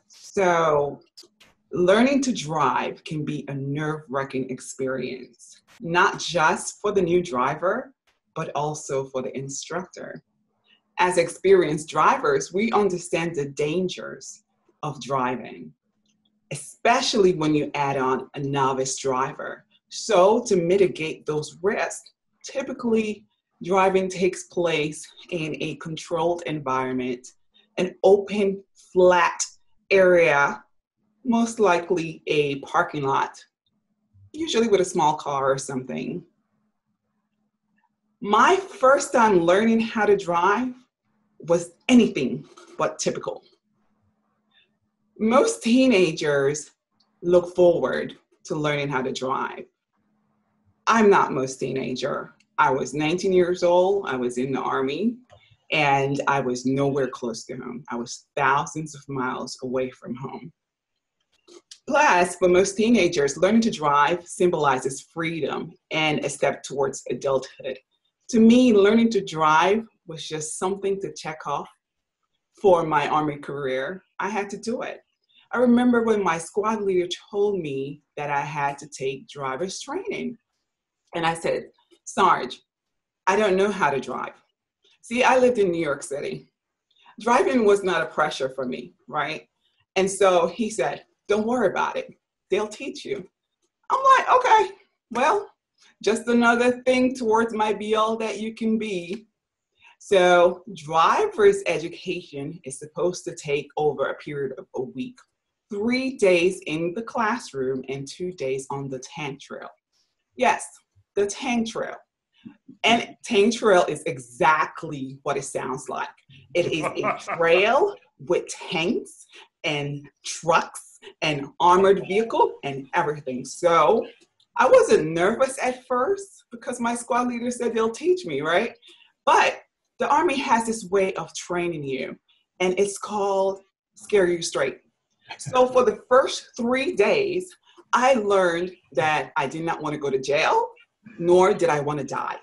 So, learning to drive can be a nerve-wracking experience, not just for the new driver, but also for the instructor. As experienced drivers, we understand the dangers of driving, especially when you add on a novice driver. So, to mitigate those risks, typically driving takes place in a controlled environment, an open, flat area, most likely a parking lot, usually with a small car or something. My first time learning how to drive was anything but typical. Most teenagers look forward to learning how to drive. I'm not most teenager. I was 19 years old, I was in the Army, and I was nowhere close to home. I was thousands of miles away from home. Plus, for most teenagers, learning to drive symbolizes freedom and a step towards adulthood. To me, learning to drive was just something to check off for my Army career. I had to do it. I remember when my squad leader told me that I had to take driver's training. And I said, Sarge, I don't know how to drive. See, I lived in New York City. Driving was not a pressure for me, right? And so he said, don't worry about it. They'll teach you. I'm like, okay, well, just another thing towards my be all that you can be. So driver's education is supposed to take over a period of a week, 3 days in the classroom and 2 days on the tank trail. Yes, the tank trail. And tank trail is exactly what it sounds like. It is a trail with tanks and trucks and armored vehicle and everything. So I wasn't nervous at first because my squad leader said they'll teach me, right? But the Army has this way of training you, and it's called scare you straight. So for the first 3 days, I learned that I did not want to go to jail, nor did I want to die,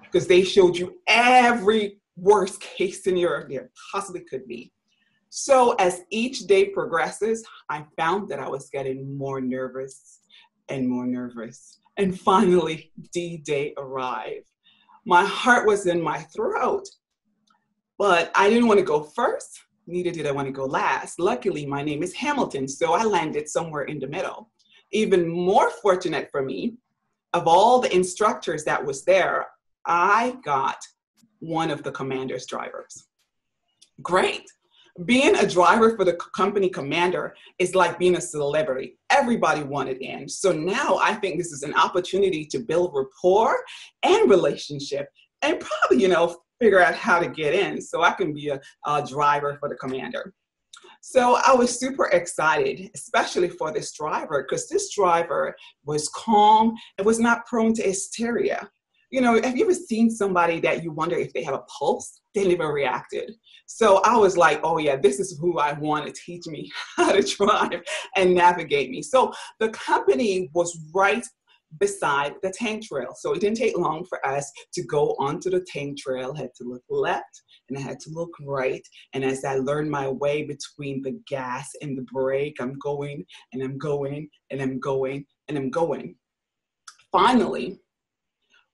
because they showed you every worst case scenario there possibly could be. So as each day progresses, I found that I was getting more nervous and more nervous. And finally, D-Day arrived. My heart was in my throat, but I didn't want to go first, neither did I want to go last. Luckily, my name is Hamilton, so I landed somewhere in the middle. Even more fortunate for me, of all the instructors that was there, I got one of the commander's drivers. Great. Being a driver for the company commander is like being a celebrity. Everybody wanted in. So now I think this is an opportunity to build rapport and relationship and probably, figure out how to get in so I can be a driver for the commander. So I was super excited, especially for this driver, because this driver was calm and was not prone to hysteria. Have you ever seen somebody that you wonder if they have a pulse? They never reacted. So I was like, oh yeah, this is who I want to teach me how to drive and navigate me. So the company was right beside the tank trail. So it didn't take long for us to go onto the tank trail. I had to look left and I had to look right. And as I learned my way between the gas and the brake, I'm going and I'm going and I'm going and I'm going. Finally,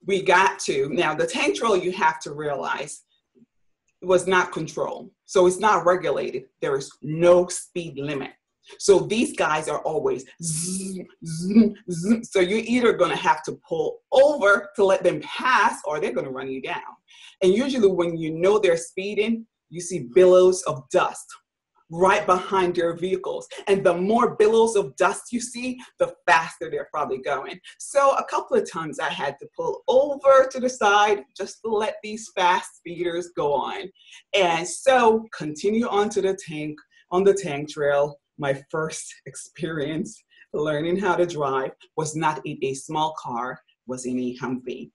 we got to, now the tank trail, you have to realize, was not controlled. So it's not regulated. There is no speed limit. So these guys are always zoom, zoom, zoom. So you're either going to have to pull over to let them pass or they're going to run you down. And usually when you know they're speeding, you see billows of dust right behind their vehicles. And the more billows of dust you see, the faster they're probably going. So a couple of times I had to pull over to the side just to let these fast speeders go on. And so continue on to the tank trail. My first experience learning how to drive was not in a small car, was in a Humvee.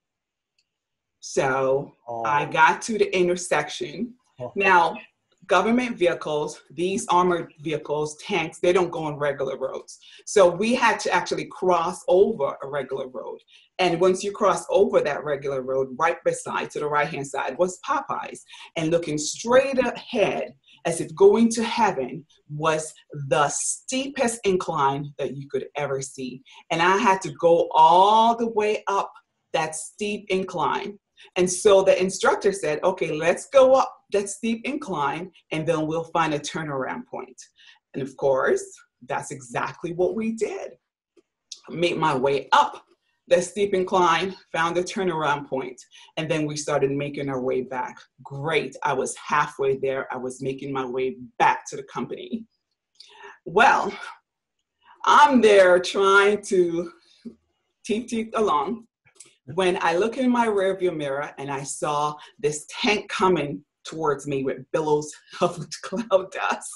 So I got to the intersection. Now, government vehicles, these armored vehicles, tanks, they don't go on regular roads. So we had to actually cross over a regular road. And once you cross over that regular road, right beside, to the right-hand side, was Popeyes. And looking straight ahead, as if going to heaven was the steepest incline that you could ever see. And I had to go all the way up that steep incline. And so the instructor said, okay, let's go up that steep incline and then we'll find a turnaround point. And of course, that's exactly what we did. I made my way up the steep incline, found the turnaround point, and then we started making our way back. Great, I was halfway there. I was making my way back to the company. Well, I'm there trying to teeth along when I look in my rearview mirror and I saw this tank coming towards me with billows of cloud dust.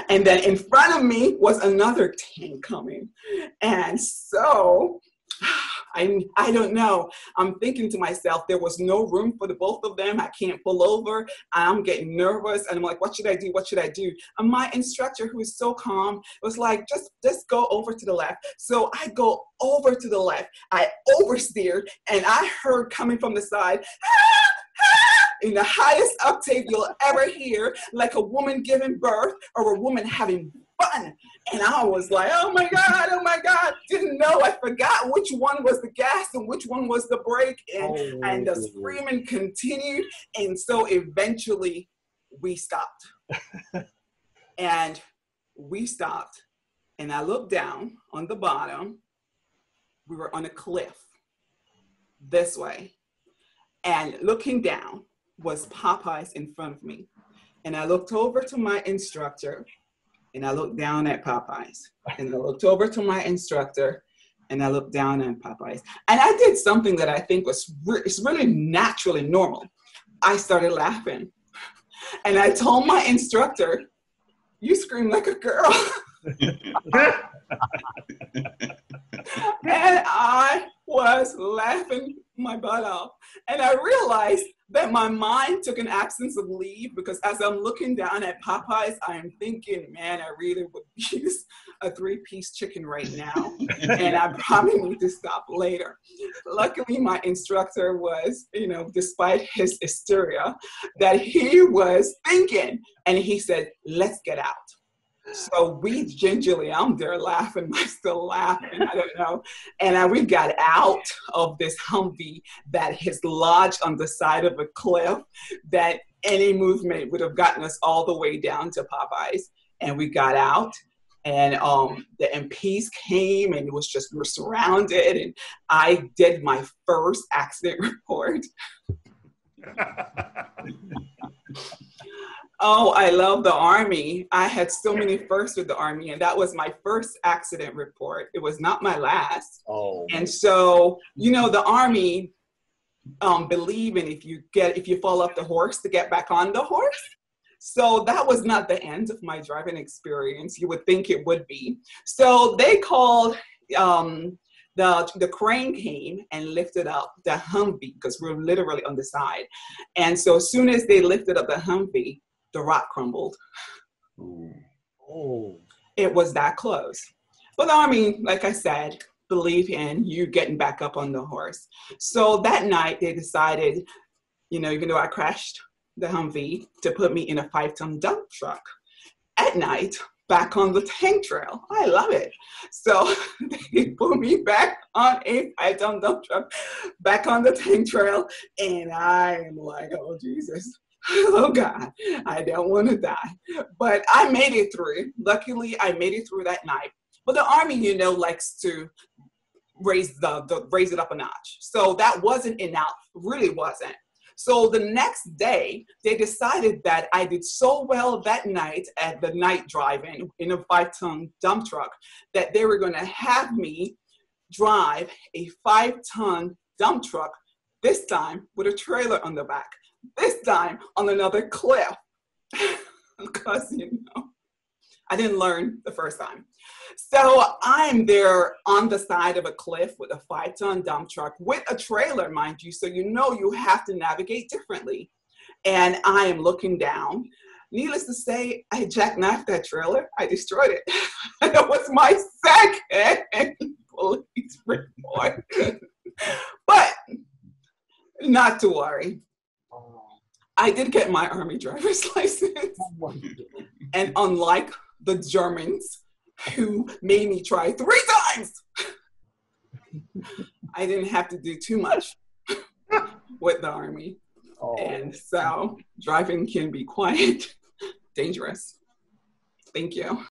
And then in front of me was another tank coming. And so I don't know. I'm thinking to myself, there was no room for the both of them. I can't pull over. I'm getting nervous. And I'm like, what should I do? What should I do? And my instructor, who is so calm, was like, just go over to the left. So I go over to the left. I oversteered and I heard coming from the side, in the highest octave you'll ever hear, like a woman giving birth or a woman having fun. And I was like, oh my God, didn't know. I forgot which one was the gas and which one was the brake. And the screaming continued. And so eventually we stopped. And we stopped. And I looked down on the bottom. We were on a cliff this way. And looking down was Popeyes in front of me. And I looked over to my instructor and I looked down at Popeyes. And I looked over to my instructor and I looked down at Popeyes. And I did something that I think was it's really natural and normal. I started laughing. And I told my instructor, you scream like a girl. And I was laughing my butt off. And I realized that my mind took an absence of leave because as I'm looking down at Popeyes, I am thinking, man, I really would use a 3-piece chicken right now. And I probably need to stop later. Luckily, my instructor was, despite his hysteria, that he was thinking, and he said, let's get out. So we gingerly, I'm there laughing, I'm still laughing, I don't know. And we got out of this Humvee that is lodged on the side of a cliff that any movement would have gotten us all the way down to Popeyes. And we got out and the MPs came and we're surrounded. And I did my first accident report. Oh, I love the Army. I had so many firsts with the Army, and that was my first accident report. It was not my last. Oh. And so, the Army believe in if you fall off the horse to get back on the horse. So that was not the end of my driving experience. You would think it would be. So they called, the crane came and lifted up the Humvee because we're literally on the side. And so as soon as they lifted up the Humvee, the rock crumbled. Oh. It was that close. But the Army, like I said, believe in you getting back up on the horse. So that night they decided, even though I crashed the Humvee, to put me in a 5-ton dump truck at night back on the tank trail. I love it. So they put me back on a 5-ton dump truck, back on the tank trail. And I am like, oh, Jesus. Oh God, I don't want to die. But I made it through. Luckily, I made it through that night. But the Army, likes to raise it up a notch. So that wasn't enough, really wasn't. So the next day, they decided that I did so well that night at the night driving in a 5-ton dump truck that they were going to have me drive a 5-ton dump truck, this time with a trailer on the back. This time on another cliff, because, I didn't learn the first time. So I'm there on the side of a cliff with a 5-ton dump truck with a trailer, mind you. So you have to navigate differently. And I am looking down. Needless to say, I jackknifed that trailer. I destroyed it. That was my second police report. But not to worry. I did get my Army driver's license. And unlike the Germans who made me try 3 times, I didn't have to do too much with the Army. Oh. And so driving can be quite dangerous. Thank you.